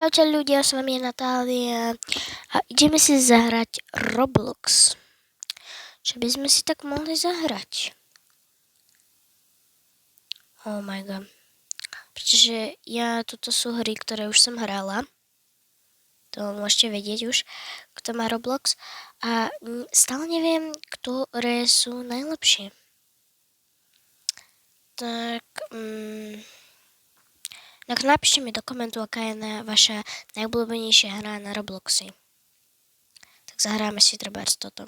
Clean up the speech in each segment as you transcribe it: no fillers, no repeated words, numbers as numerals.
Čau ľudia, s vami je Natália a ideme si zahrať Roblox. Čo by sme si tak mohli zahrať? Oh my god. Pretože toto sú hry, ktoré už som hrala. To môžete vedieť už, kto má Roblox. A stále neviem, ktoré sú najlepšie. Tak napíšte mi do komentu, aká je vaša najobľúbenejšia hra na Robloxi. Tak zahráme si trebárs toto.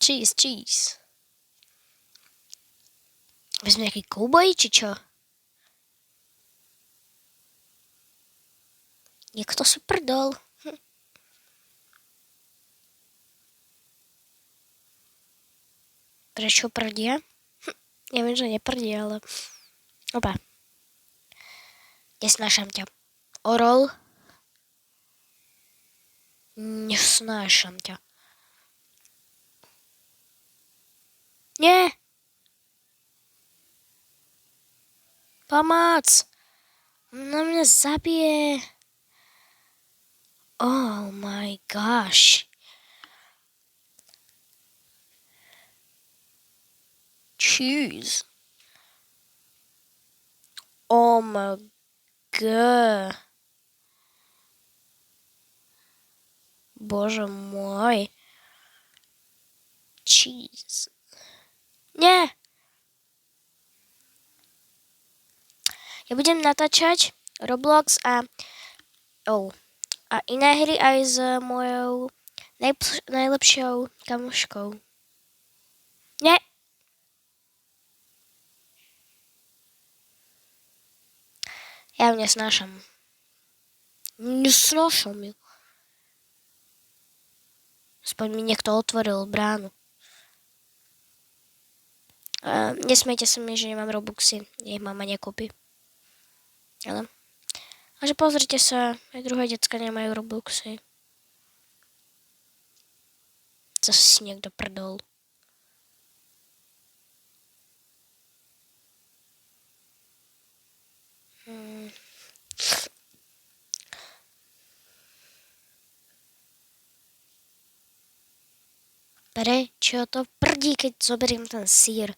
Cheese. My sme nejaký kouboji, či čo? Niekto sú prdol. Prečo prdia? Ja viem, že neprdia, ale... Opa. Nesnášam ťa. Orol. Nesnášam ťa. Nie! Pomoc! Na mňa zabije. Oh my gosh. Cheese. Oh my god. Bože môj. Cheese. Nie. Ja budem natáčať Roblox a iné hry aj s mojou najlepšou kamoškou. Nie. Ja ju nesnášam. Nesnášam ju. Aspoň mi niekto otvoril bránu. Nesmejte sa mi, že nemám Robuxy. Nech mama nekúpi. Ale pozrite sa, aj druhé decka nemajú Robuxy. Zase si niekto prdol. Prečo to prdí, keď zoberiem ten sír?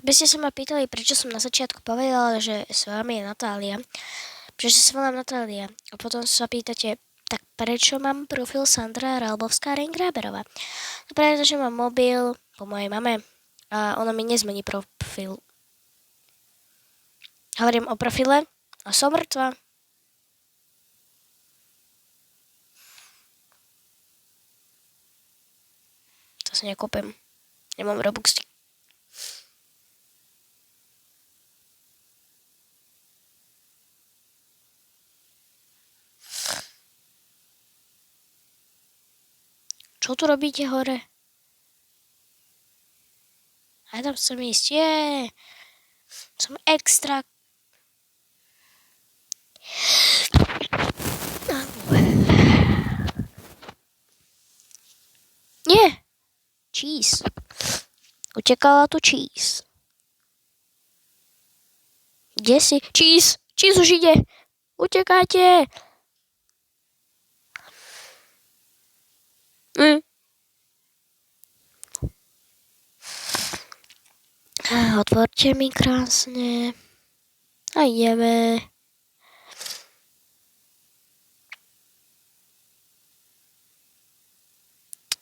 By ste sa ma pýtali, prečo som na začiatku povedala, že s vami je Natália. Prečo sa volám Natália? A potom sa pýtate, tak prečo mám profil Sandra Ralbovská Reingráberová? No pretože mám mobil po mojej mame a ona mi nezmení profil. Hovorím o profile a som mŕtva. To sa nekúpim. Nemám Robuxy. Čo tu robíte hore? A tam chcem ísť. Som extra. Nie. Cheese. Utekala tu cheese. Kde si? Cheese. Cheese už ide. Utekáte. Otvorte mi krásne. A ideme.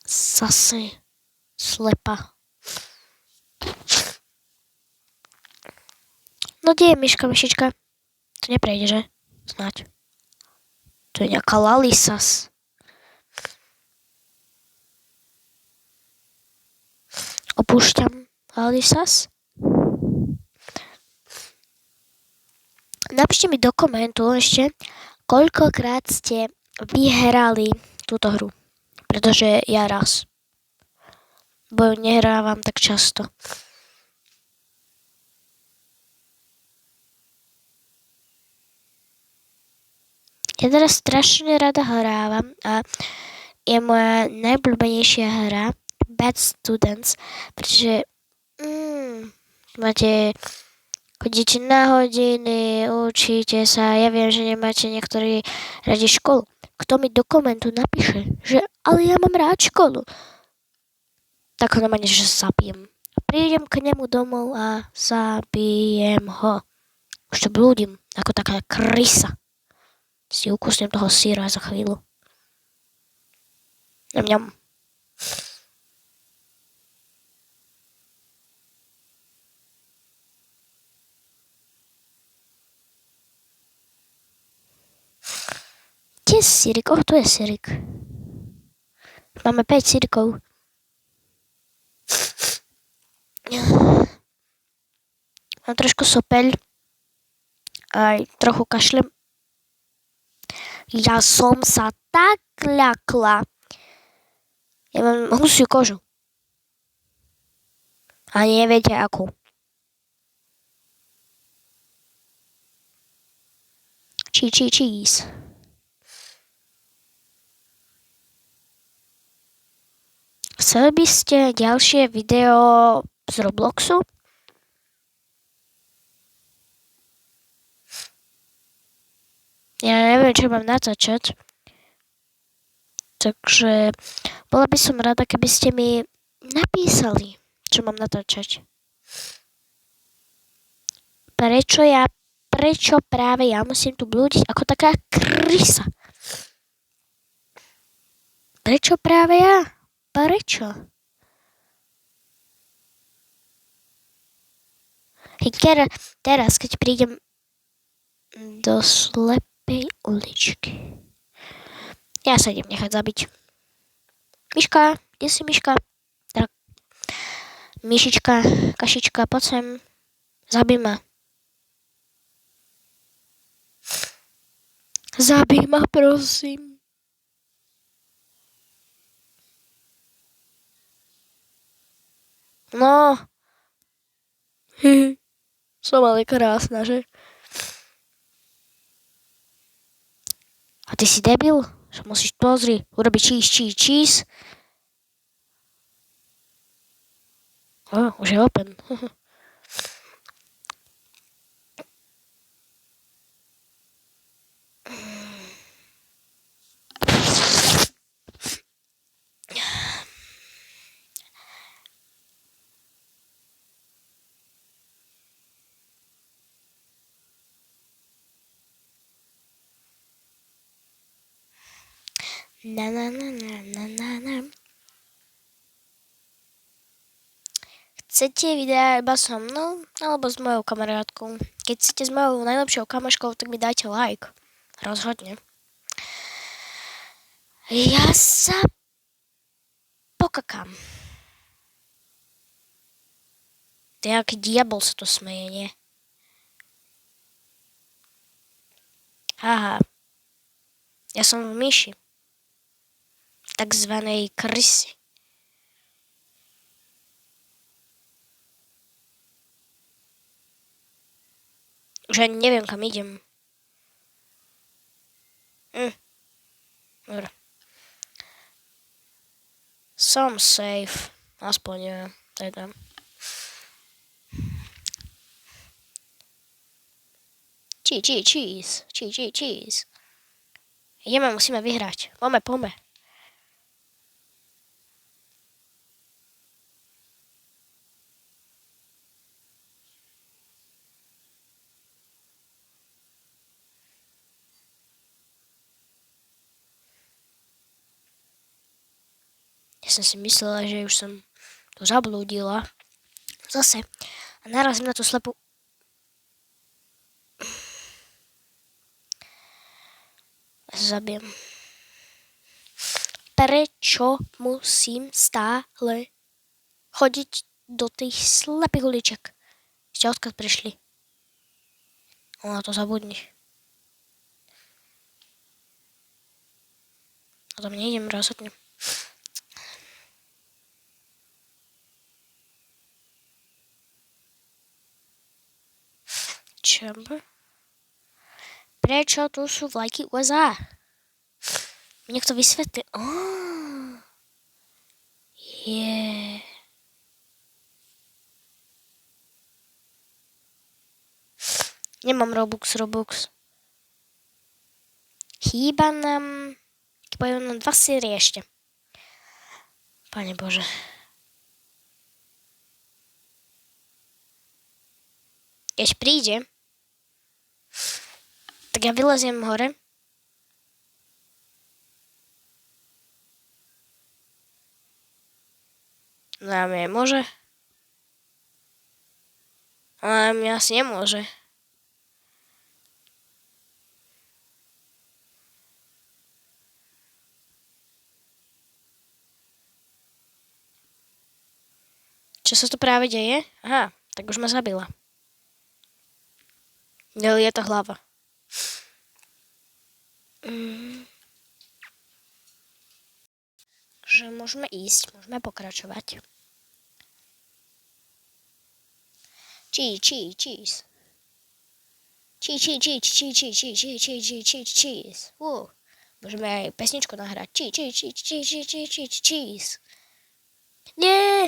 Zase slepa. No kde je myšička? To neprejde, že? Snáď. To je nejaká Lalisas. Opúšťam Lalisas. Napíšte mi do komentu ešte, koľkokrát ste vyhrali túto hru. Pretože ja raz. Bo nehrávam tak často. Ja teraz strašne rada hrávam a je moja najobľúbenejšia hra Bad Students, pretože máte, chodíte na hodiny, učíte sa, ja viem, že nemáte niektorí radi školu. Kto mi do komentu napíše, že ale ja mám rád školu, tak ho normálne, že zabijem. Prídem k nemu domov a zabijem ho. Už to blúdim, ako taká krysa. Si ukusnem toho syra za chvíľu. Ňam. Kde je syrik? Tu je syrik. Máme 5 syrikov. Mám trošku sopeľ. Aj trochu kašlem. Ja som sa tak ľakla. Ja mám husiu kožu. A neviete akú. Cheese. Chceli by ste ďalšie video z Robloxu? Ja neviem, čo mám natáčať. Takže bola by som rada, keby ste mi napísali, čo mám natáčať. Prečo práve ja musím tu blúdiť ako taká krysa? Prečo práve ja? Prečo? Hej, teraz, keď prídem do slepej uličky. Ja sa idem nechať zabiť. Myška, kde si myška? Tak. Myšička, kašička, poď sem. Zabij ma. Zabij ma, prosím. No. Som ale krásna, že? A ty si debil? Že musíš urobiť cheese. Už je open. Na. Chcete videa iba so mnou, alebo s mojou kamarátkou? Keď chcete s mojou najlepšou kamoškou, tak mi dajte like. Rozhodne. Ja sa pokakám. Jaký diabol sa to smeje, nie? Aha. Ja som v myši. Takzvanej krysi. Už ani neviem, kam idem. Dobre. Som safe. Aspoň ja. Teda. Cheese. Ideme, musíme vyhrať. Poďme. Ja som si myslela, že už som tu zablúdila. Zase. A narazím na tú slepú... Zabijem. Prečo musím stále chodiť do tých slepých uliček? Ešte odkiaľ prišli? Na to zabudni. A tam nejdem rozhodne. Čo? Prečo tu sú vlajky USA? Niekto vysvetlí. Je. Nemám Robux. Chýbajú nám 2 série ešte. Pane Bože. Keď príde, tak ja vyleziem hore. No a mne môže. Ale mňa asi nemôže. Čo sa tu práve deje? Aha, tak už ma zabila. Je to hlava. Že môžeme ísť, môžeme pokračovať. Cheese. Cheese. Môžeme aj pesničku nahrať. Cheese. Nie!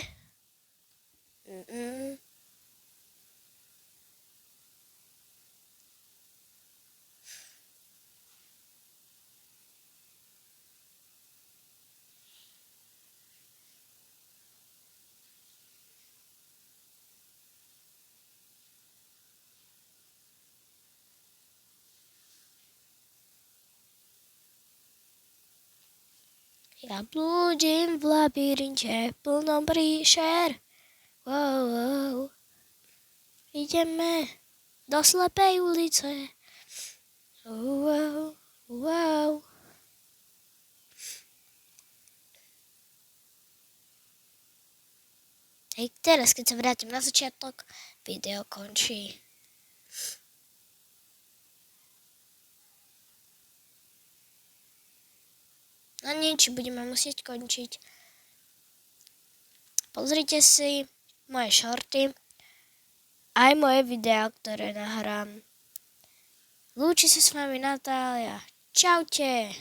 Ja blúdim v labyrinte plnom príšer. Wow. Ideme do slepej ulice. Wow. Hej, teraz, keď sa vrátim na začiatok, video končí. No nič, budeme musieť končiť. Pozrite si moje shorty, aj moje videá, ktoré nahrám. Lúči sa s vami Natália. Čaute.